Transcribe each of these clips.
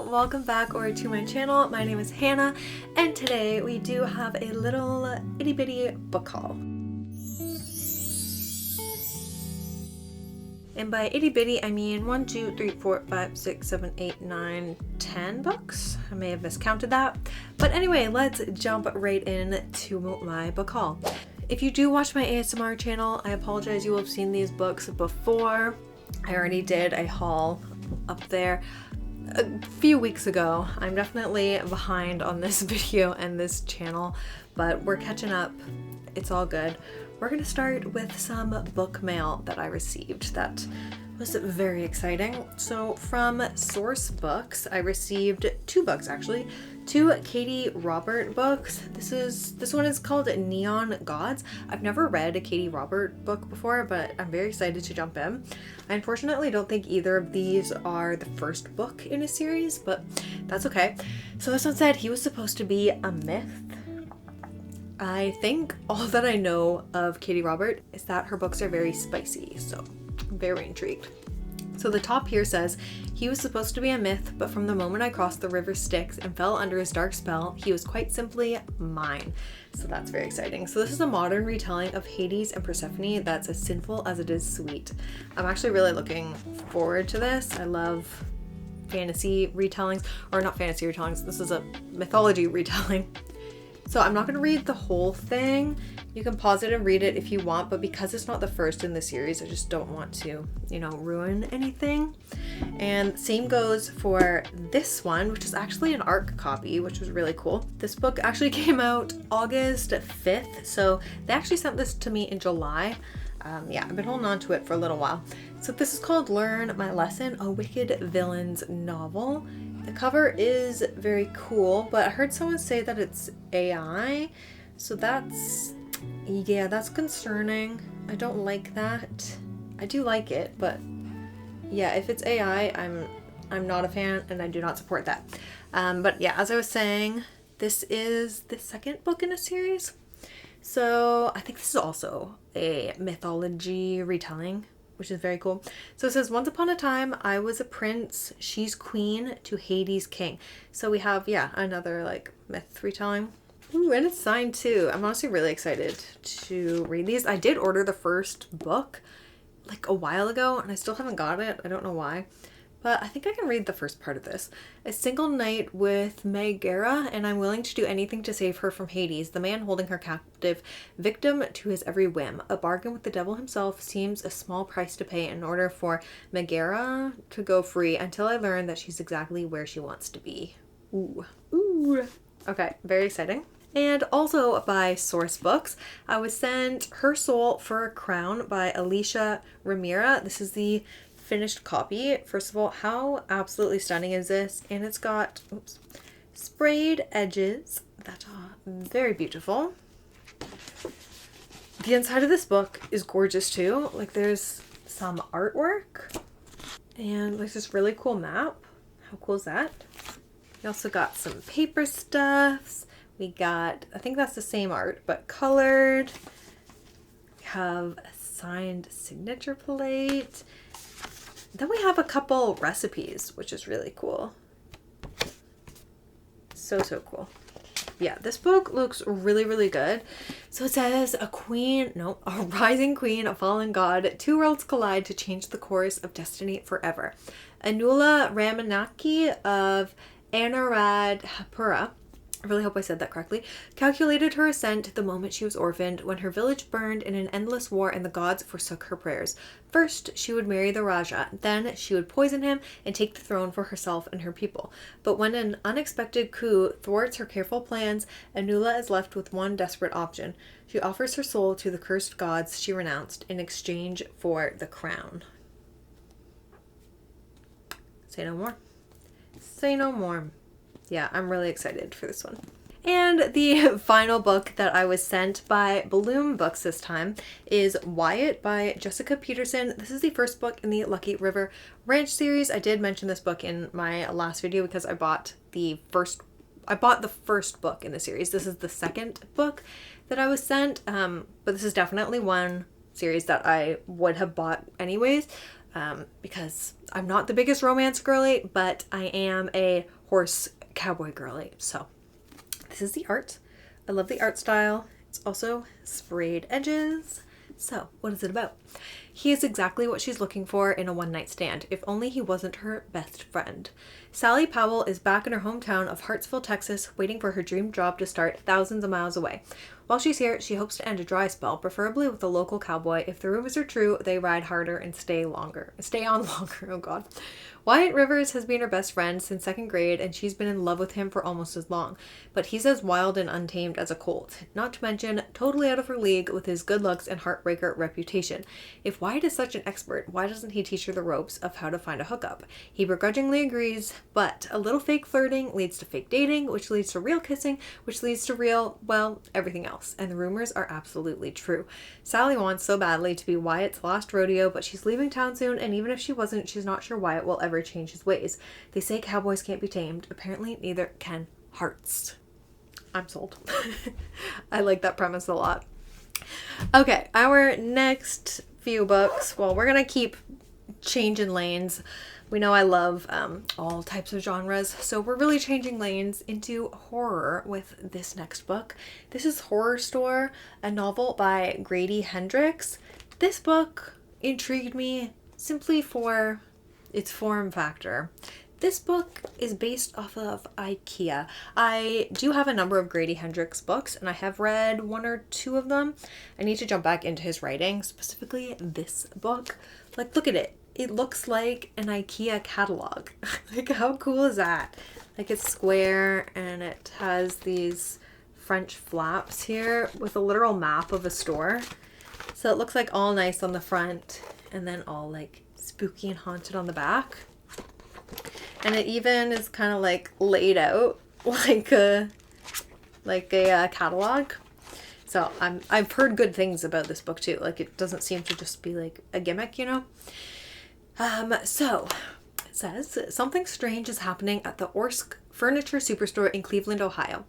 Hello, welcome back over to my channel. My name is Hannah, and today we do have a little itty bitty book haul. And by itty bitty, I mean 1, 2, 3, 4, 5, 6, 7, 8, 9, 10 books. I may have miscounted that. But anyway, let's jump right into my book haul. If you do watch my ASMR channel, I apologize, you will have seen these books before. I already did a haul up there a few weeks ago. I'm definitely behind on this video and this channel, but we're catching up. It's all good. We're gonna start with some book mail that I received that was very exciting. So from Source Books, I received 2 books actually. 2 Katie Robert books. This one is called Neon Gods. I've never read a Katie Robert book before, but I'm very excited to jump in. I unfortunately don't think either of these are the first book in a series, but that's okay. So this one said he was supposed to be a myth. I think all that I know of Katie Robert is that her books are very spicy, so I'm very intrigued. So the top here says, he was supposed to be a myth, but from the moment I crossed the river Styx and fell under his dark spell, he was quite simply mine. So that's very exciting. So this is a modern retelling of Hades and Persephone that's as sinful as it is sweet. I'm actually really looking forward to this. I love fantasy retellings, or not fantasy retellings, this is a mythology retelling. So I'm not going to read the whole thing. You can pause it and read it if you want, but because it's not the first in the series, I just don't want to, ruin anything. And same goes for this one, which is actually an ARC copy, which was really cool. This book actually came out August 5th, so they actually sent this to me in July. I've been holding on to it for a little while. So this is called Learn My Lesson, a Wicked Villains novel. The cover is very cool, but I heard someone say that it's AI, so that's concerning. I don't like that. I do like it, but yeah, if it's AI, I'm not a fan and I do not support that. But yeah, as I was saying, this is the second book in a series. So I think this is also a mythology retelling, which is very cool. So it says, once upon a time, I was a prince, she's queen to Hades' king. So we have, another myth retelling. Ooh, and it's signed too. I'm honestly really excited to read these. I did order the first book a while ago and I still haven't got it. I don't know why. But I think I can read the first part of this. A single night with Megara, and I'm willing to do anything to save her from Hades, the man holding her captive, victim to his every whim. A bargain with the devil himself seems a small price to pay in order for Megara to go free until I learn that she's exactly where she wants to be. Ooh. Okay, very exciting. And also by Source Books, I was sent Her Soul for a Crown by Alicia Ramira. This is the finished copy. First of all, how absolutely stunning is this? And it's got sprayed edges that are very beautiful. The inside of this book is gorgeous too. There's some artwork and this really cool map. How cool is that? We also got some paper stuffs. We got, I think that's the same art, but colored. We have a signed signature plate. Then we have a couple recipes, which is really cool. So cool. Yeah, this book looks really, really good. So it says, a rising queen, a fallen god, 2 worlds collide to change the course of destiny forever. Anula Ramanaki of Anuradhapura, I really hope I said that correctly, calculated her ascent the moment she was orphaned, when her village burned in an endless war and the gods forsook her prayers. First, she would marry the Raja, then she would poison him and take the throne for herself and her people. But when an unexpected coup thwarts her careful plans, Anula is left with one desperate option. She offers her soul to the cursed gods she renounced in exchange for the crown. Say no more. Say no more. Yeah, I'm really excited for this one. And the final book that I was sent by Bloom Books this time is Wyatt by Jessica Peterson. This is the first book in the Lucky River Ranch series. I did mention this book in my last video because I bought the first book in the series. This is the second book that I was sent, but this is definitely one series that I would have bought anyways. because I'm not the biggest romance girly, but I am a horse cowboy girly. So this is the art. I love the art style. It's also sprayed edges. So what is it about? He is exactly what she's looking for in a one-night stand, if only he wasn't her best friend. Sally Powell is back in her hometown of Hartsville, Texas, waiting for her dream job to start thousands of miles away. While she's here, she hopes to end a dry spell, preferably with a local cowboy. If the rumors are true, they ride harder and stay on longer. Oh God. Wyatt Rivers has been her best friend since second grade, and she's been in love with him for almost as long. But he's as wild and untamed as a colt, not to mention totally out of her league with his good looks and heartbreaker reputation. If Wyatt is such an expert, why doesn't he teach her the ropes of how to find a hookup? He begrudgingly agrees, but a little fake flirting leads to fake dating, which leads to real kissing, which leads to real, well, everything else. And the rumors are absolutely true. Sally wants so badly to be Wyatt's last rodeo, but she's leaving town soon, and even if she wasn't, she's not sure Wyatt will ever change his ways. They say cowboys can't be tamed. Apparently, neither can hearts. I'm sold. I like that premise a lot. Okay, our next few books, well, we're gonna keep changing lanes. We know I love all types of genres, so we're really changing lanes into horror with this next book. This is Horror Store, a novel by Grady Hendrix. This book intrigued me simply for its form factor. This book is based off of IKEA. I do have a number of Grady Hendrix books, and I have read one or two of them. I need to jump back into his writing, specifically this book. Like, look at it. It looks like an IKEA catalog. Like, how cool is that? Like, it's square, and it has these French flaps here with a literal map of a store. So it looks like all nice on the front, and then all like spooky and haunted on the back. And it even is kind of like laid out like a catalog. So I've heard good things about this book too. Like, it doesn't seem to just be like a gimmick, you know? So it says, something strange is happening at the Orsk Furniture Superstore in Cleveland, Ohio.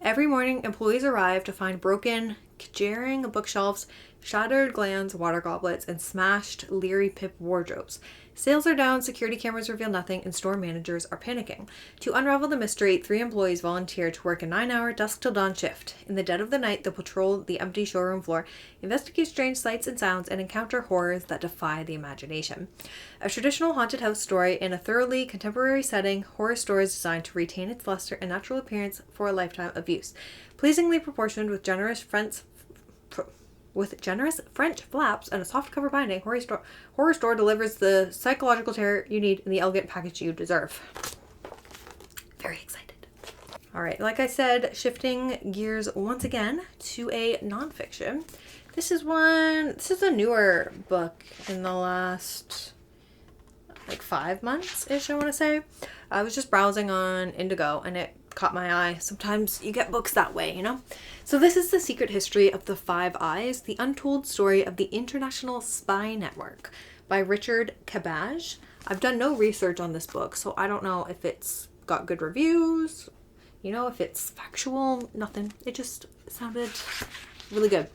Every morning, employees arrive to find broken, jarring bookshelves, shattered glands, water goblets, and smashed Leary Pip wardrobes. Sales are down, security cameras reveal nothing, and store managers are panicking. To unravel the mystery, 3 employees volunteer to work a 9-hour dusk till dawn shift. In the dead of the night, they'll patrol the empty showroom floor, investigate strange sights and sounds, and encounter horrors that defy the imagination. A traditional haunted house story in a thoroughly contemporary setting, Horror Store is designed to retain its luster and natural appearance for a lifetime of use. Pleasingly proportioned with generous French flaps and a softcover binding, Horror Store delivers the psychological terror you need in the elegant package you deserve. Very excited. All right, like I said, shifting gears once again to a nonfiction. This is a newer book in the last like 5 months-ish, I want to say. I was just browsing on Indigo and it caught my eye. Sometimes you get books that way, you know? So this is The Secret History of the Five Eyes, the untold story of the International Spy Network by Richard Cabage. I've done no research on this book, so I don't know if it's got good reviews, you know, if it's factual, nothing. It just sounded really good.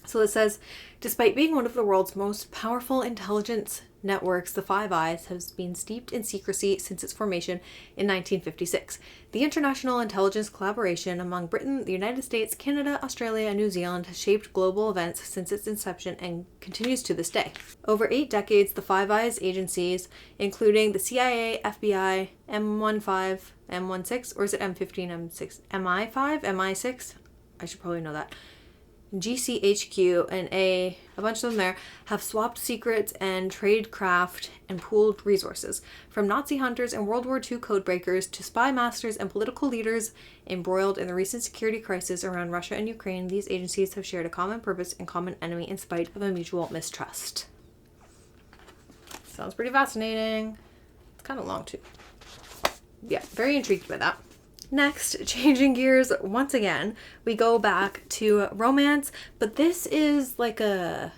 So it says, despite being one of the world's most powerful intelligence networks, the Five Eyes has been steeped in secrecy since its formation in 1956. The international intelligence collaboration among Britain, the United States, Canada, Australia, and New Zealand has shaped global events since its inception and continues to this day. Over 8 decades, the Five Eyes agencies, including the CIA, FBI, M15, M16, or is it M15, M6, MI5, MI6? I should probably know that. GCHQ and a bunch of them there have swapped secrets and trade craft and pooled resources. From Nazi hunters and World War II codebreakers to spy masters and political leaders embroiled in the recent security crisis around Russia and Ukraine, these agencies have shared a common purpose and common enemy in spite of a mutual mistrust. Sounds pretty fascinating. It's kind of long too. Yeah, very intrigued by that. Next, changing gears once again, we go back to romance, but this is like a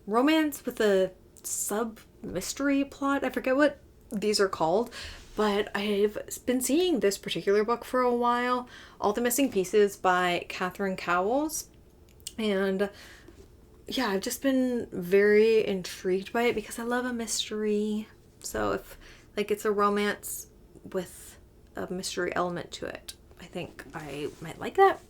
romance with a sub-mystery plot. I forget what these are called, but I've been seeing this particular book for a while, All the Missing Pieces by Catherine Cowles, and yeah, I've just been very intrigued by it because I love a mystery. So if like it's a romance with a mystery element to it, I think I might like that.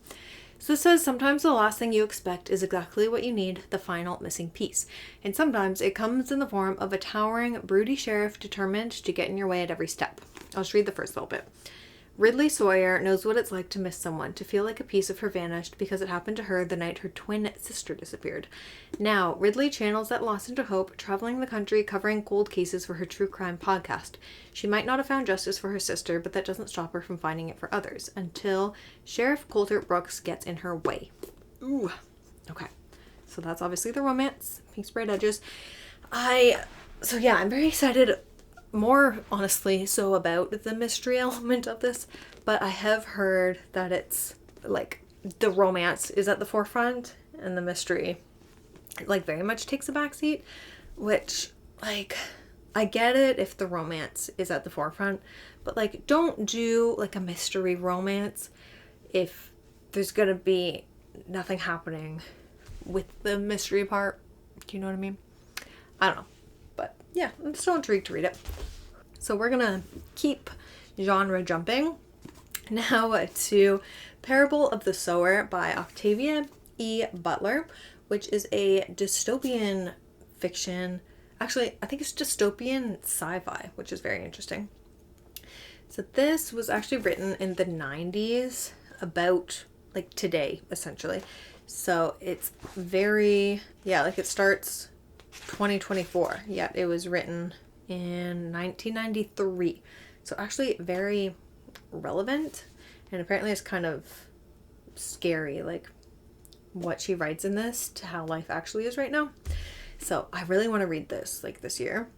So this says, sometimes the last thing you expect is exactly what you need, the final missing piece. And sometimes it comes in the form of a towering, broody sheriff determined to get in your way at every step. I'll just read the first little bit. Ridley Sawyer knows what it's like to miss someone, to feel like a piece of her vanished because it happened to her the night her twin sister disappeared. Now, Ridley channels that loss into hope, traveling the country covering cold cases for her true crime podcast. She might not have found justice for her sister, but that doesn't stop her from finding it for others, until Sheriff Coulter Brooks gets in her way. Ooh. Okay. So that's obviously the romance. Pink sprayed edges. I'm very excited, more honestly so about the mystery element of this, but I have heard that it's like the romance is at the forefront and the mystery like very much takes a backseat, which like I get it if the romance is at the forefront, but like don't do like a mystery romance if there's gonna be nothing happening with the mystery part. Do you know what I mean? I don't know. But yeah, I'm still intrigued to read it. So we're gonna keep genre jumping now to Parable of the Sower by Octavia E. Butler, which is a dystopian fiction. Actually, I think it's dystopian sci-fi, which is very interesting. So this was actually written in the 90s about like today, essentially. So it's very, like it starts 2024, yet it was written in 1993. So actually very relevant, and apparently it's kind of scary, like what she writes in this to how life actually is right now. So I really want to read this like this year.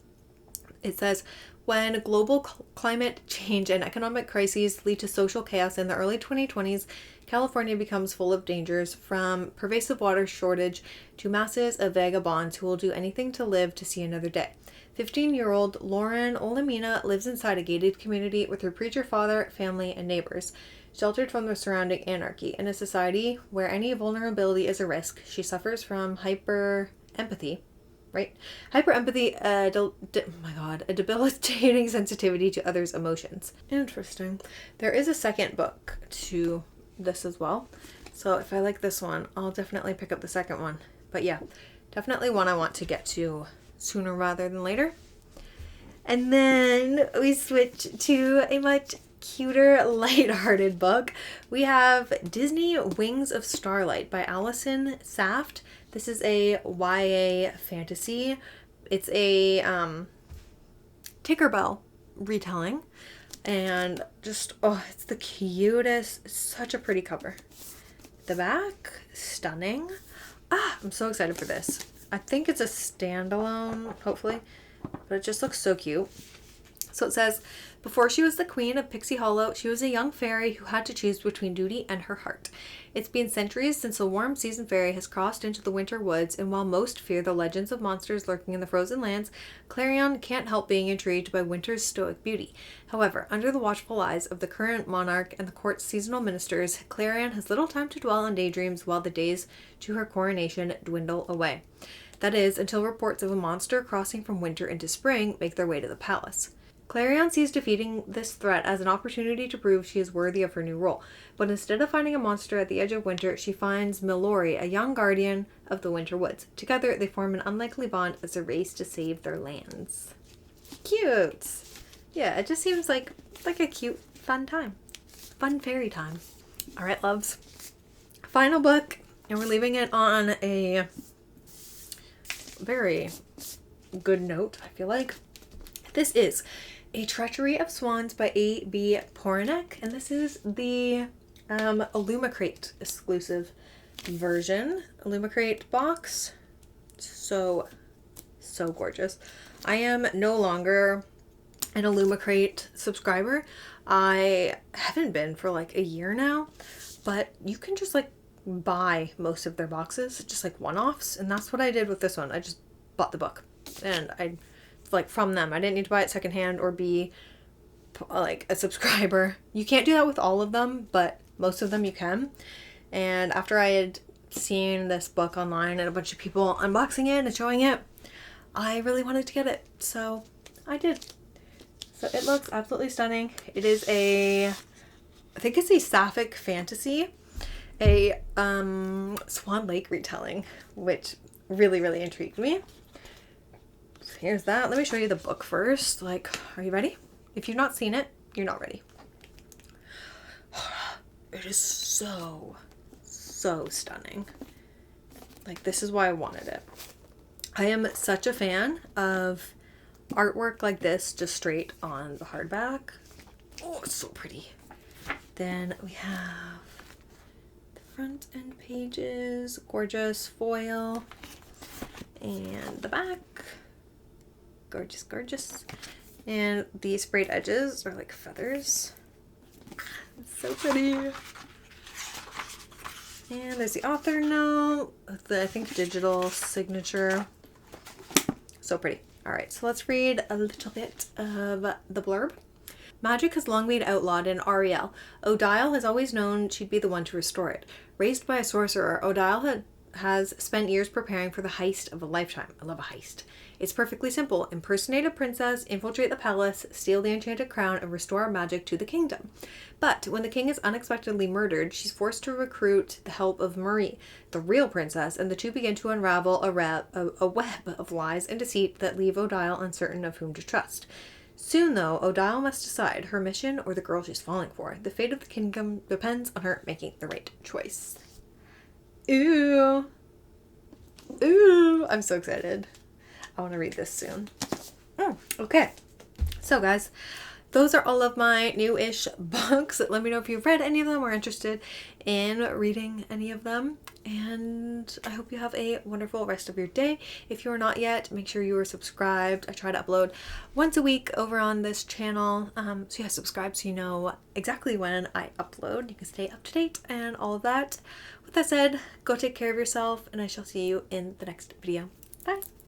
It says, when global climate change and economic crises lead to social chaos in the early 2020s, California becomes full of dangers, from pervasive water shortage to masses of vagabonds who will do anything to live to see another day. 15-year-old Lauren Olamina lives inside a gated community with her preacher father, family, and neighbors. Sheltered from the surrounding anarchy, in a society where any vulnerability is a risk, she suffers from hyper-empathy, a debilitating sensitivity to others' emotions. Interesting. There is a second book to this as well. So if I like this one, I'll definitely pick up the second one. But yeah, definitely one I want to get to sooner rather than later. And then we switch to a much cuter, light-hearted book. We have Disney Wings of Starlight by Allison Saft. This is a YA fantasy. It's a Tinkerbell retelling. And just, it's the cutest. Such a pretty cover. The back, stunning. I'm so excited for this. I think it's a standalone, hopefully. But it just looks so cute. So it says, before she was the queen of Pixie Hollow, she was a young fairy who had to choose between duty and her heart. It's been centuries since a warm season fairy has crossed into the winter woods, and while most fear the legends of monsters lurking in the frozen lands, Clarion can't help being intrigued by winter's stoic beauty. However, under the watchful eyes of the current monarch and the court's seasonal ministers, Clarion has little time to dwell on daydreams while the days to her coronation dwindle away. That is, until reports of a monster crossing from winter into spring make their way to the palace. Clarion sees defeating this threat as an opportunity to prove she is worthy of her new role, but instead of finding a monster at the edge of winter, she finds Milori, a young guardian of the winter woods. Together, they form an unlikely bond as they race to save their lands. Cute! Yeah, it just seems like a cute, fun time. Fun fairy time. Alright, loves. Final book, and we're leaving it on a very good note, I feel like. This is A Treachery of Swans by A.B. Poranek, and this is the Illumicrate exclusive version. Illumicrate box. So gorgeous. I am no longer an Illumicrate subscriber. I haven't been for like a year now, but you can just like buy most of their boxes, just like one-offs, and that's what I did with this one. I just bought the book, and I like from them. I didn't need to buy it secondhand or be like a subscriber. You can't do that with all of them, but most of them you can. And after I had seeing this book online and a bunch of people unboxing it and showing it, I really wanted to get it, so I did. So it looks absolutely stunning. It is I think it's a sapphic fantasy, a Swan Lake retelling, which really, really intrigued me. So here's that. Let me show you the book first. Like, are you ready? If you've not seen it, you're not ready. It is so stunning. Like, this is why I wanted it. I am such a fan of artwork like this, just straight on the hardback. Oh, it's so pretty. Then we have the front end pages, gorgeous foil, and the back. Gorgeous, gorgeous. And the sprayed edges are like feathers. It's so pretty. And there's the author note, the, I think, digital signature. So pretty. All right, so let's read a little bit of the blurb. Magic has long been outlawed in Ariel. Odile has always known she'd be the one to restore it. Raised by a sorcerer, Odile has spent years preparing for the heist of a lifetime. I love a heist. It's perfectly simple. Impersonate a princess, infiltrate the palace, steal the enchanted crown, and restore magic to the kingdom. But when the king is unexpectedly murdered, she's forced to recruit the help of Marie, the real princess, and the two begin to unravel a web of lies and deceit that leave Odile uncertain of whom to trust. Soon, though, Odile must decide her mission or the girl she's falling for. The fate of the kingdom depends on her making the right choice. Ooh. Ooh. I'm so excited. I want to read this soon. Okay. So, guys, those are all of my new-ish books. Let me know if you've read any of them or interested in reading any of them. And I hope you have a wonderful rest of your day. If you're not yet, make sure you are subscribed. I try to upload once a week over on this channel. So yeah, subscribe so you know exactly when I upload. You can stay up to date and all of that. With that said, go take care of yourself, and I shall see you in the next video.